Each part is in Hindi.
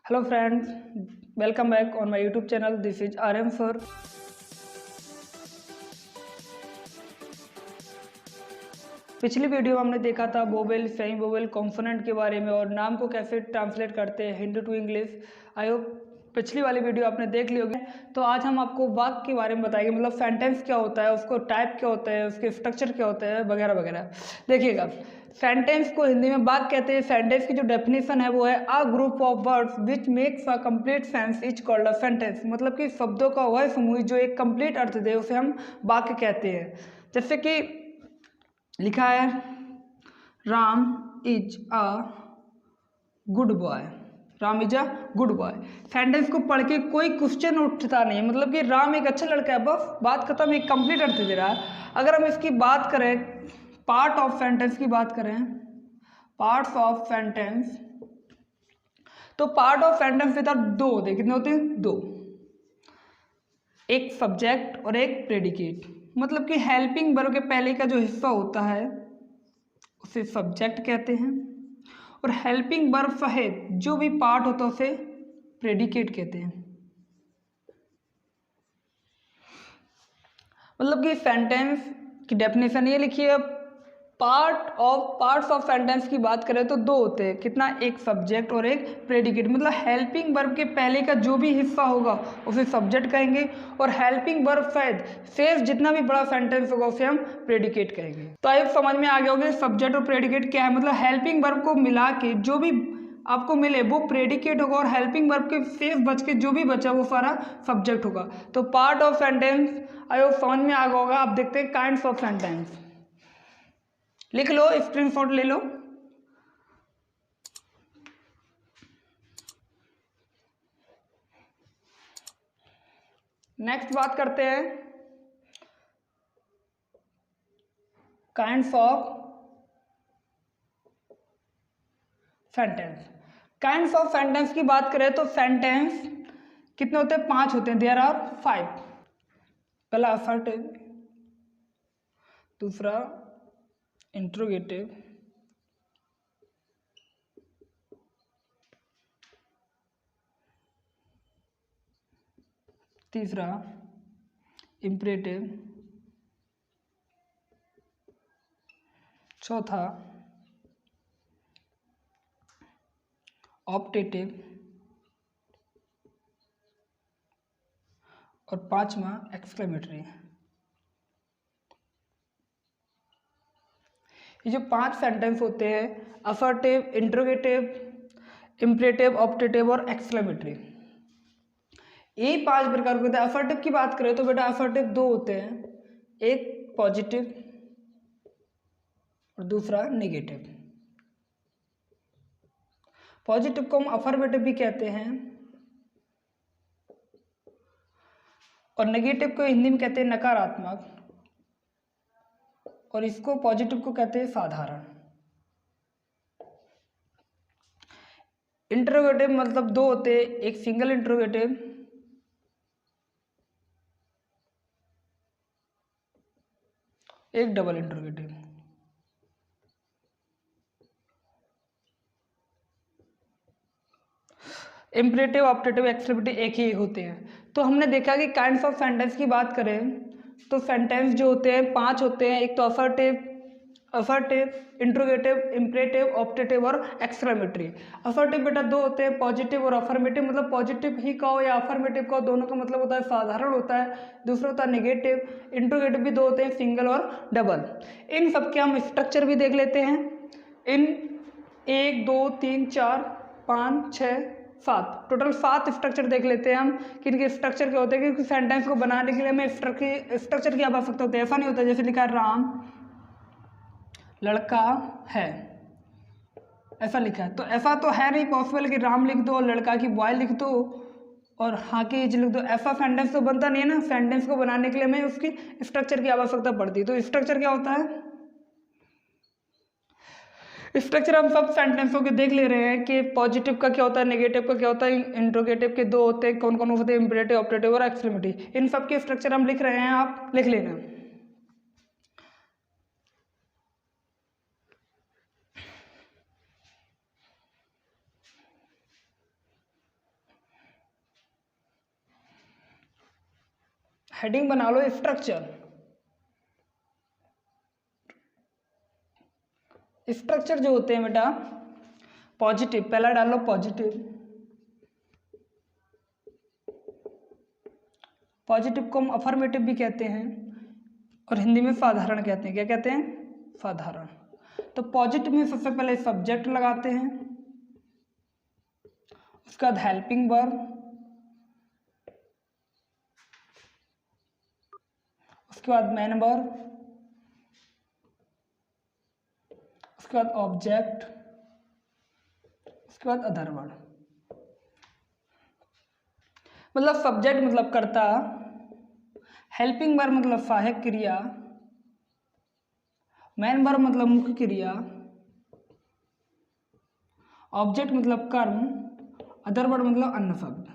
Hello friends, welcome back on my YouTube channel. This is RM4. पिछली वीडियो में हमने देखा था वोवेल, सेमी वोवेल, कॉन्सोनेंट के बारे में और नाम को कैसे ट्रांसलेट करते हैं Hindi to English. I hope पिछली वाली वीडियो आपने देख ली होगी। तो आज हम आपको वाक्य के बारे में बताएंगे, मतलब सेंटेंस क्या होता है, उसको टाइप क्या होता है, उसके स्ट्रक्चर क्या होता है, वगैरह वगैरह। देखिएगा, सेंटेंस को हिंदी में वाक्य कहते हैं। सेंटेंस की जो डेफिनेशन है वो है a group of words which makes a complete sense is called a sentence. मतलब कि शब्दों का वह समूह जो एक कंप्लीट अर्थ दे उसे हम वाक्य कहते हैं। जैसे कि लिखा है Ram is a good boy. Ram is a good boy. Sentence को पढ़ के कोई क्वेश्चन उठता नहीं, मतलब कि राम एक अच्छा लड़का है, बस बात खत्म, एक कंप्लीट अर्थ दे रहा है। अगर हम इसकी बात करें, पार्ट ऑफ सेंटेंस की बात करें, पार्ट्स ऑफ सेंटेंस, तो पार्ट ऑफ सेंटेंस में दो होते हैं। कितने होते हैं? दो। एक सब्जेक्ट और एक प्रेडिकेट। मतलब कि हेल्पिंग वर्ब के पहले का जो हिस्सा होता है उसे सब्जेक्ट कहते हैं और हेल्पिंग वर्ब सहित जो भी पार्ट होता है उसे प्रेडिकेट कहते हैं। मतलब कि सेंटेंस की डेफिनेशन ये लिखी है, पार्ट्स ऑफ सेंटेंस की बात करें तो दो होते हैं। कितना? एक सब्जेक्ट और एक प्रेडिकेट। मतलब हेल्पिंग वर्ब के पहले का जो भी हिस्सा होगा उसे सब्जेक्ट कहेंगे और हेल्पिंग वर्ब शायद शेष जितना भी बड़ा सेंटेंस होगा उसे हम प्रेडिकेट कहेंगे। तो आप समझ में आ गया होगा सब्जेक्ट और प्रेडिकेट क्या है। मतलब हेल्पिंग वर्ब को मिला के जो भी आपको मिले वो प्रेडिकेट होगा और हेल्पिंग वर्ब के शेष बच के जो भी बचा वो सारा सब्जेक्ट होगा। तो part of sentence I hope समझ में आ गया होगा। आप देखते हैं काइंड्स ऑफ सेंटेंस, लिख लो, स्क्रीनशॉट ले लो। नेक्स्ट बात करते हैं kinds of sentence. Kinds of sentence की बात करें तो सेंटेंस कितने होते हैं? 5 होते हैं। There are 5। पहला असर्टिव, दूसरा इंट्रोगेटिव, तीसरा इंपरेटिव, चौथा ऑप्टेटिव और पांचवा एक्सक्लेमेटरी। ये जो 5 सेंटेंस होते हैं, असर्टिव, इंट्रोगेटिव, इंपरेटिव, ऑप्टेटिव और एक्सक्लेमेटरी, यही 5 प्रकार के होते हैं। असर्टिव की बात करें तो बेटा असर्टिव दो होते हैं, एक पॉजिटिव और दूसरा नेगेटिव। पॉजिटिव को हम अफर्मेटिव भी कहते हैं और नेगेटिव को हिंदी में कहते हैं नकारात्मक, और इसको पॉजिटिव को कहते हैं साधारण। इंट्रोगेटिव मतलब दो होते हैं, एक सिंगल इंट्रोगेटिव, एक double interrogative. Imperative, optative, exclamative एक ही होते हैं। तो हमने देखा कि काइंड्स ऑफ सेंटेंस की बात करें तो सेंटेंस जो होते हैं 5 होते हैं। एक तो असर्टिव, इंट्रोगेटिव, इंपरेटिव, ऑप्टेटिव और एक्सक्लेमेटरी। असर्टिव बेटा दो होते हैं, पॉजिटिव और अफर्मेटिव। मतलब पॉजिटिव ही कहो या अफर्मेटिव कहो, दोनों का मतलब होता है साधारण होता है। दूसरा होता है नेगेटिव। इंट्रोगेटिव भी दो होते हैं, सिंगल और डबल। इन सबके हम स्ट्रक्चर भी देख लेते हैं। इन 1 2 3 4 5 6 7 टोटल 7 स्ट्रक्चर देख लेते हैं हम कि इनके स्ट्रक्चर क्या होते हैं। क्योंकि सेंटेंस को बनाने के लिए हमें स्ट्रक्चर की आवश्यकता होती है। ऐसा नहीं होता जैसे लिखा है राम लड़का है, ऐसा लिखा है। तो ऐसा तो है नहीं पॉसिबल कि राम लिख दो और लड़का की बॉय लिख दो और हाँ की एज लिख दो। ऐसा सेंटेंस तो बनता नहीं है ना। सेंटेंस को बनाने के लिए हमें उसकी स्ट्रक्चर की आवश्यकता पड़ती है। तो स्ट्रक्चर क्या होता है? स्ट्रक्चर हम सब सेंटेंसों के देख ले रहे हैं कि पॉजिटिव का क्या होता है, नेगेटिव का क्या होता है, इंट्रोगेटिव के दो होते हैं, कौन कौन होते हैं, इंपरेटिव, ऑप्टेटिव और एक्सक्लेमेटरी। इन सब के स्ट्रक्चर हम लिख रहे हैं, आप लिख लेना। हेडिंग बना लो स्ट्रक्चर। स्ट्रक्चर जो होते हैं बेटा पॉजिटिव, पहला डाल लो पॉजिटिव। पॉजिटिव को हम अफर्मेटिव भी कहते हैं और हिंदी में साधारण कहते हैं। क्या कहते हैं? साधारण। तो पॉजिटिव में सबसे पहले सब्जेक्ट लगाते हैं, उसके बाद हेल्पिंग वर्ब, उसके बाद मेन वर्ब, उसके बाद ऑब्जेक्ट, उसके बाद अदर वर्ड। मतलब सब्जेक्ट मतलब कर्ता, हेल्पिंग वर्ब मतलब सहायक क्रिया, मेन वर्ब मतलब मुख्य क्रिया, ऑब्जेक्ट मतलब कर्म, अदर वर्ड मतलब अन्य शब्द।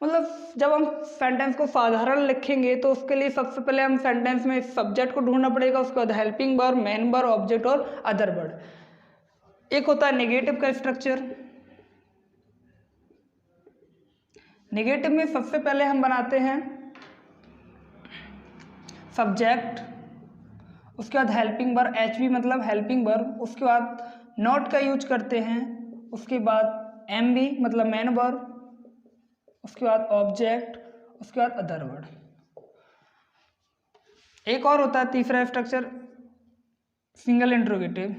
मतलब जब हम सेंटेंस को साधारण लिखेंगे तो उसके लिए सबसे पहले हम सेंटेंस में सब्जेक्ट को ढूंढना पड़ेगा, उसके बाद helping verb, main verb, object और अदर वर्ड। एक होता है नेगेटिव का स्ट्रक्चर। नेगेटिव में सबसे पहले हम बनाते हैं सब्जेक्ट, उसके बाद हेल्पिंग वर्ब, एचवी मतलब हेल्पिंग वर्ब, उसके बाद नॉट का यूज करते हैं, उसके बाद एमबी मतलब मेन वर्ब, उसके बाद ऑब्जेक्ट, उसके बाद अदर वर्ड। एक और होता है तीसरा structure single interrogative.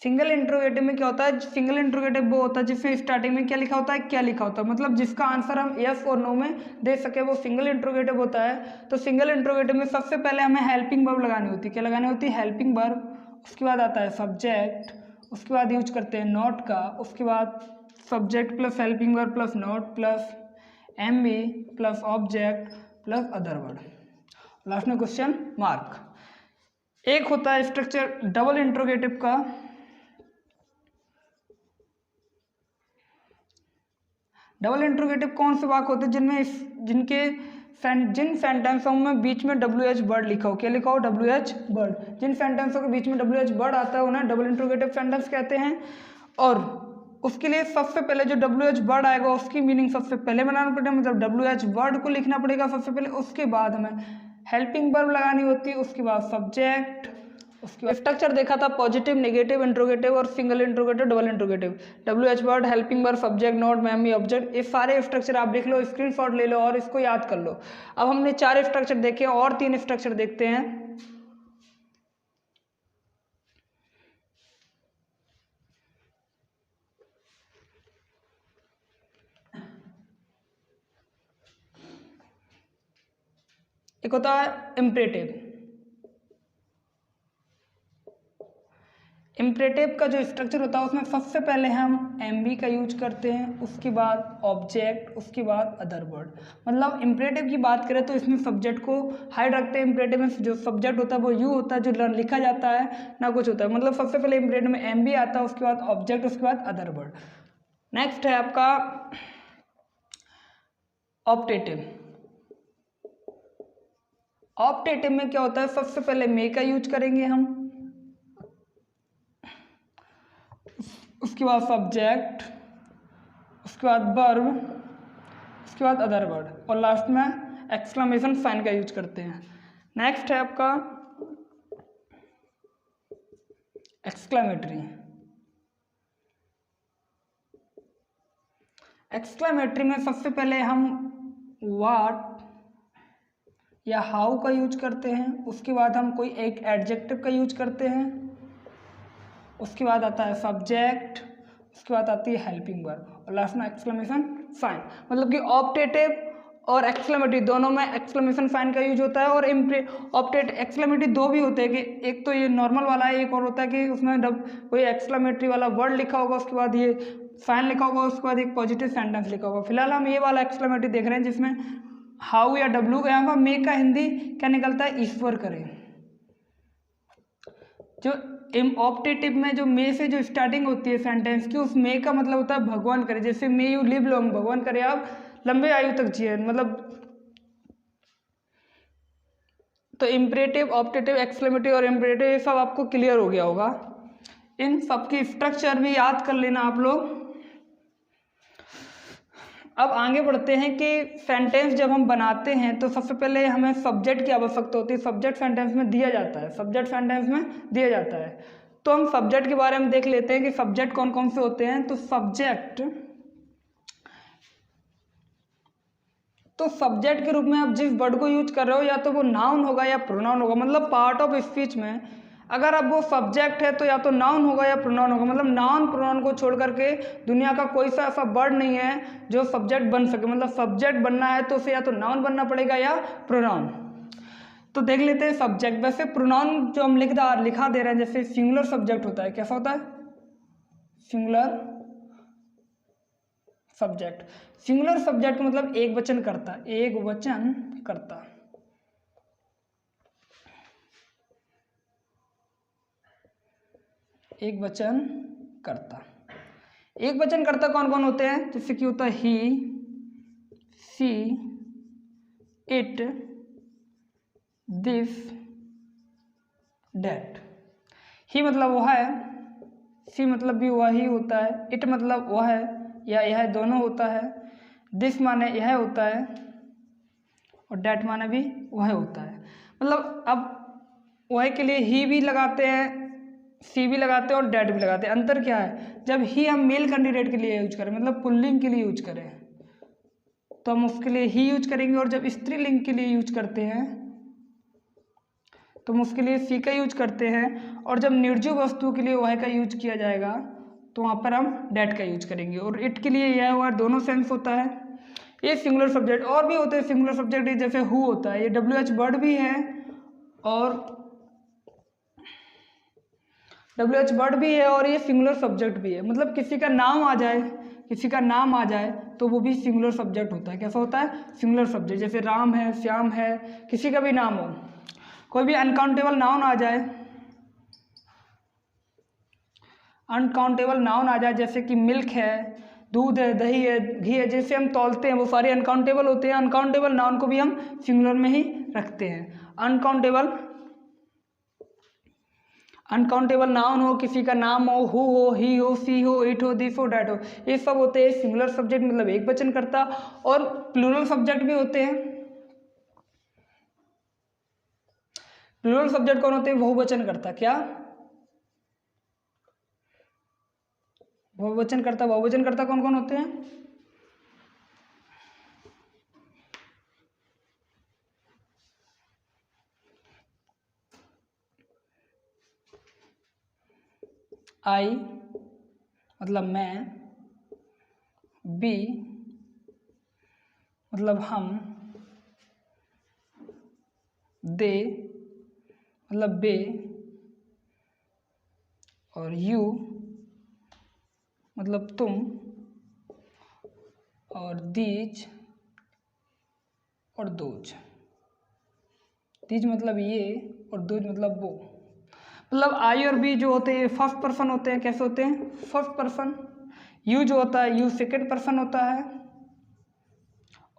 Single interrogative में क्या होता है? सिंगल इंट्रोगेटिव वो होता है जिसमें स्टार्टिंग में क्या लिखा होता है, क्या लिखा होता है, मतलब जिसका आंसर हम यस और नो में दे सके, वो सिंगल इंट्रोगेटिव होता है। तो सिंगल इंट्रोगेटिव में सबसे पहले हमें हेल्पिंग वर्ब लगानी होती है। क्या लगानी होती है? Helping verb. उसके बाद आता है सब्जेक्ट, उसके बाद यूज करते हैं नॉट का, उसके बाद subject plus helping verb plus not plus MB plus object plus other word, last में क्वेश्चन मार्क। एक होता है स्ट्रक्चर डबल इंट्रोगेटिव का। डबल इंट्रोगेटिव कौन से वाक्य होते हैं जिन सेंटेंसों में बीच में WH वर्ड लिखा हो? क्या लिखा हो? WH word. जिन सेंटेंसों के बीच में WH वर्ड आता है उन्हें डबल इंट्रोगेटिव सेंटेंस कहते हैं। और उसके लिए सबसे पहले जो WH वर्ड आएगा उसकी मीनिंग सबसे पहले बनाना पड़ेगा, मतलब WH वर्ड को लिखना पड़ेगा सबसे पहले, उसके बाद हमें हेल्पिंग वर्ब लगानी होती है, उसके बाद सब्जेक्ट। उसके बाद स्ट्रक्चर देखा था पॉजिटिव, नेगेटिव, इंट्रोगेटिव और single interrogative, double interrogative. WH word, helping verb, subject, note, meme, object, ये सारे स्ट्रक्चर आप देख लो, स्क्रीनशॉट ले लो और इसको याद कर लो। अब हमने 4 स्ट्रक्चर देखे और 3 स्ट्रक्चर देखते हैं। एक होता है इम्परेटिव। इम्परेटिव का जो स्ट्रक्चर होता है उसमें सबसे पहले हम एमबी का यूज करते हैं, उसके बाद ऑब्जेक्ट, उसके बाद अदर वर्ड। मतलब इम्परेटिव की बात करें तो इसमें सब्जेक्ट को हाइड रखते हैं। इम्परेटिव में जो सब्जेक्ट होता है वो यू होता है, जो लिखा जाता है ना कुछ होता है। मतलब सबसे पहले इम्परेटिव में एमबी आता है, उसके बाद ऑब्जेक्ट, उसके बाद अदर वर्ड। नेक्स्ट है आपका ऑप्टेटिव। ऑप्टेटिव में क्या होता है? सबसे पहले मे का यूज करेंगे हम, उसके बाद सब्जेक्ट, उसके बाद वर्ब, उसके बाद अदर वर्ड और लास्ट में एक्सक्लेमेशन साइन का यूज करते हैं। नेक्स्ट है आपका एक्सक्लेमेटरी। एक्सक्लेमेटरी में सबसे पहले हम व्हाट या हाउ का यूज करते हैं, उसके बाद हम कोई एक एडजेक्टिव का यूज करते हैं, उसके बाद आता है सब्जेक्ट, उसके बाद आती है हेल्पिंग वर्ब और लास्ट में एक्सक्लेमेशन साइन। मतलब कि ऑप्टेटिव और एक्सक्लेमेटरी दोनों में एक्सक्लेमेशन साइन का यूज होता है। और एक्सक्लेमेटरी दो भी होते हैं कि एक तो ये नॉर्मल वाला है, एक और होता है कि उसमें कोई एक्सक्लेमेटरी वाला वर्ड लिखा होगा, उसके बाद ये साइन लिखा होगा, उसके बाद एक पॉजिटिव सेंटेंस लिखा होगा। फिलहाल हम ये वाला एक्सक्लेमेटरी देख रहे हैं जिसमें हाउ या डब्ल्यू, यहाँ पर मे का हिंदी क्या निकलता है? ईश्वर करे। जो ऑप्टेटिव में जो मे से जो स्टार्टिंग होती है सेंटेंस की, उस मे का मतलब होता है भगवान करे। जैसे मे यू लिव लॉन्ग, भगवान करे आप लंबे आयु तक जिए। मतलब तो इम्परेटिव, ऑप्टेटिव, एक्सक्लेमेटिव और इम्परेटिव ये सब आपको क्लियर हो गया होगा। इन सब की स्ट्रक्चर भी याद कर लेना आप लोग। अब आगे बढ़ते हैं कि सेंटेंस जब हम बनाते हैं तो सबसे पहले हमें सब्जेक्ट की आवश्यकता होती है। सब्जेक्ट सेंटेंस में दिया जाता है, सब्जेक्ट सेंटेंस में दिया जाता है। तो हम सब्जेक्ट के बारे में देख लेते हैं कि सब्जेक्ट कौन कौन से होते हैं। तो सब्जेक्ट के रूप में आप जिस वर्ड को यूज कर रहे हो या तो वो नाउन होगा या प्रोनाउन होगा। मतलब पार्ट ऑफ स्पीच में अगर अब वो सब्जेक्ट है तो या तो नाउन होगा या प्रोनाउन होगा। मतलब नाउन प्रोनाउन को छोड़ करके दुनिया का कोई सा ऐसा वर्ड नहीं है जो सब्जेक्ट बन सके। मतलब सब्जेक्ट बनना है तो उसे या तो नाउन बनना पड़ेगा या प्रोनाउन। तो देख लेते हैं सब्जेक्ट। वैसे प्रोनाउन जो हम लिखा दे रहे हैं, जैसे सिंगुलर सब्जेक्ट होता है, कैसा होता है? Singular subject. सिंगुलर सब्जेक्ट मतलब एक वचन करता, एक वचन करता। एक वचन करता। एक वचन करता कौन कौन होते हैं? जैसे कि होता है ही, सी, इट, दिस, डेट। ही मतलब वह है, सी मतलब भी वह ही होता है, इट मतलब वह है या यह दोनों होता है, दिस माने यह होता है और डेट माने भी वह होता है। मतलब अब वह के लिए ही भी लगाते हैं, सी भी लगाते हैं और डेट भी लगाते हैं। अंतर क्या है? जब ही हम मेल कैंडिडेट के लिए यूज करें, मतलब पुल्लिंग के लिए यूज करें, तो हम उसके लिए ही यूज करेंगे। और जब स्त्रीलिंग के लिए यूज करते हैं तो हम उसके लिए सी का यूज करते हैं। और जब निर्जीव वस्तु के लिए वह का यूज किया जाएगा तो वहाँ पर हम डेट का यूज करेंगे। और इट के लिए यह वह दोनों सेंस होता है। ये सिंगुलर सब्जेक्ट। और भी होते हैं सिंगुलर सब्जेक्ट, जैसे हु होता है, ये WH वर्ड भी है और WH वर्ड भी है और ये सिंगुलर सब्जेक्ट भी है। मतलब किसी का नाम आ जाए, किसी का नाम आ जाए तो वो भी सिंगुलर सब्जेक्ट होता है। कैसा होता है? Singular subject. जैसे राम है, श्याम है, किसी का भी नाम हो, कोई भी अनकाउंटेबल नाउन आ जाए, अनकाउंटेबल नाउन आ जाए, जैसे कि मिल्क है, दूध है, दही है, घी है, जैसे हम तौलते हैं वो सारे अनकाउंटेबल होते हैं। अनकाउंटेबल नाउन को भी हम सिंगुलर में ही रखते हैं। अनकाउंटेबल नाउन हो, किसी का नाम हो, हु हो, ही हो, सी हो, इट हो, दिस हो, डैट हो, ये सब होते हैं सिंगुलर सब्जेक्ट, मतलब एक वचन करता। और प्लूरल सब्जेक्ट भी होते हैं। प्लूरल सब्जेक्ट कौन होते हैं? बहुवचन करता। क्या? बहुवचन करता। बहुवचन करता कौन कौन होते हैं? आई मतलब मैं, बी मतलब हम, दे मतलब बे, और यू मतलब तुम, और दीज और दोज। दीज मतलब ये और दोज मतलब वो। मतलब आई और बी जो होते हैं फर्स्ट पर्सन होते हैं। कैसे होते हैं? First person. यू जो होता है, यू सेकेंड पर्सन होता है।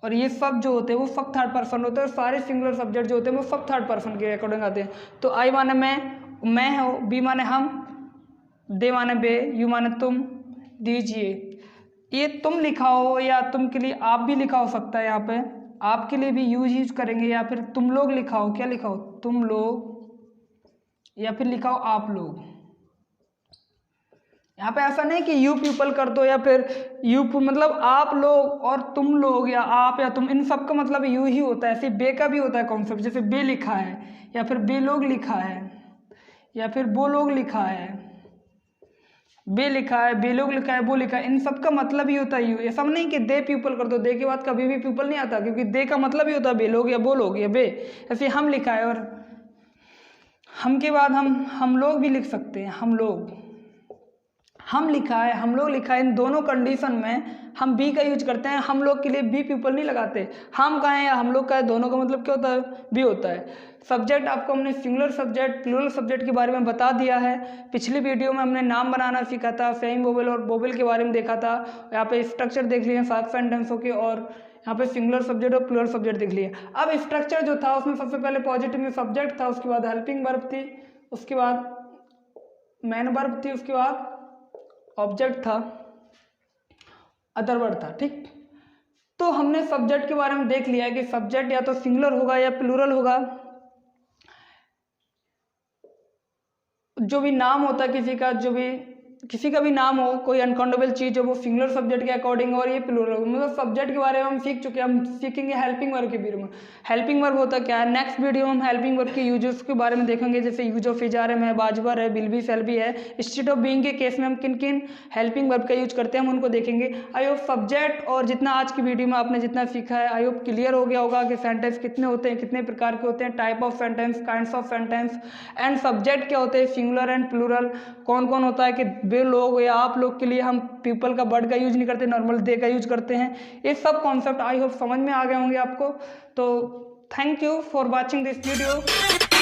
और ये सब जो होते हैं वो सब थर्ड पर्सन होते हैं। और सारे सिंगुलर सब्जेक्ट जो होते हैं वो सब थर्ड पर्सन के अकॉर्डिंग आते हैं। तो आई माने मैं हो, बी माने हम, दे माने बे, यू माने तुम, दीजिए। ये तुम लिखा हो या तुम के लिए आप भी लिखा हो सकता है। यहाँ पे आपके लिए भी यूज करेंगे, या फिर तुम लोग लिखा हो। क्या लिखा हो? तुम लोग, या फिर लिखा हो आप लोग। यहाँ पे ऐसा नहीं कि यू पीपल कर दो या फिर मतलब आप लोग और तुम लोग या आप या तुम, इन सब का मतलब यू ही होता है। ऐसे बे का भी होता है कॉन्सेप्ट, जैसे बे लिखा है या फिर बे लोग लिखा है या फिर वो लोग लिखा है, बे लिखा है, बे लोग लिखा है, वो लिखा है, इन सब का मतलब ही होता है यू। ऐसा नहीं कि दे पीपल कर दो, दे के बाद कभी भी पीपल नहीं आता, क्योंकि दे का मतलब ही होता है बे लोग या वो लोग या बे। ऐसे हम लिखा है और हम के बाद हम लोग भी लिख सकते हैं। हम लोग, हम लिखा है, हम लोग लिखा है, इन दोनों कंडीशन में हम बी का यूज करते हैं। हम लोग के लिए बी पीपल नहीं लगाते। हम का है या हम लोग का है, दोनों का मतलब क्या होता है? बी होता है। सब्जेक्ट आपको हमने सिंगुलर सब्जेक्ट, प्लूरल सब्जेक्ट के बारे में बता दिया है। पिछली वीडियो में हमने नाम बनाना सीखा था, सेमी वोवेल और वोवेल के बारे में देखा था। यहाँ पे स्ट्रक्चर देख लिए 7 सेंटेंसों के, और यहाँ पे सिंगुलर सब्जेक्ट और प्लूरल सब्जेक्ट देख लिए। अब स्ट्रक्चर जो था उसमें सबसे पहले पॉजिटिव में सब्जेक्ट था, उसके बाद हेल्पिंग वर्ब थी, उसके बाद मेन वर्ब थी, उसके बाद ऑब्जेक्ट था, अदर वर्ड था। ठीक, तो हमने सब्जेक्ट के बारे में देख लिया है कि सब्जेक्ट या तो सिंगुलर होगा या प्लूरल होगा। जो भी नाम होता है किसी का भी नाम हो, कोई अनकाउंटेबल चीज हो, वो सिंगुलर सब्जेक्ट के अकॉर्डिंग, और ये प्लूरल, मतलब सब्जेक्ट के बारे में हम सीख चुके हैं। हम सीखेंगे हेल्पिंग वर्ब के बारे में। हेल्पिंग वर्ब होता क्या है, नेक्स्ट वीडियो में हम हेल्पिंग वर्ब के यूजेस के बारे में देखेंगे, जैसे use of is, are am है, बाजबर है, विल बी, शैल बी है। इंस्टेड ऑफ बीइंग के केस में हम किन किन हेल्पिंग वर्ब का यूज करते हैं, हम उनको देखेंगे। आई होप सब्जेक्ट और जितना आज की वीडियो में आपने जितना सीखा है, आई होप क्लियर हो गया होगा कि सेंटेंस कितने होते हैं, कितने प्रकार के होते हैं, type of sentence, kinds of sentence, and subject क्या होते हैं, सिंगुलर एंड प्लूरल कौन कौन होता है, कि वे लोग या आप लोग के लिए हम पीपल का, वर्ड का यूज नहीं करते, नॉर्मल दे का यूज करते हैं। ये सब कॉन्सेप्ट आई होप समझ में आ गए होंगे आपको। तो thank you for watching this video.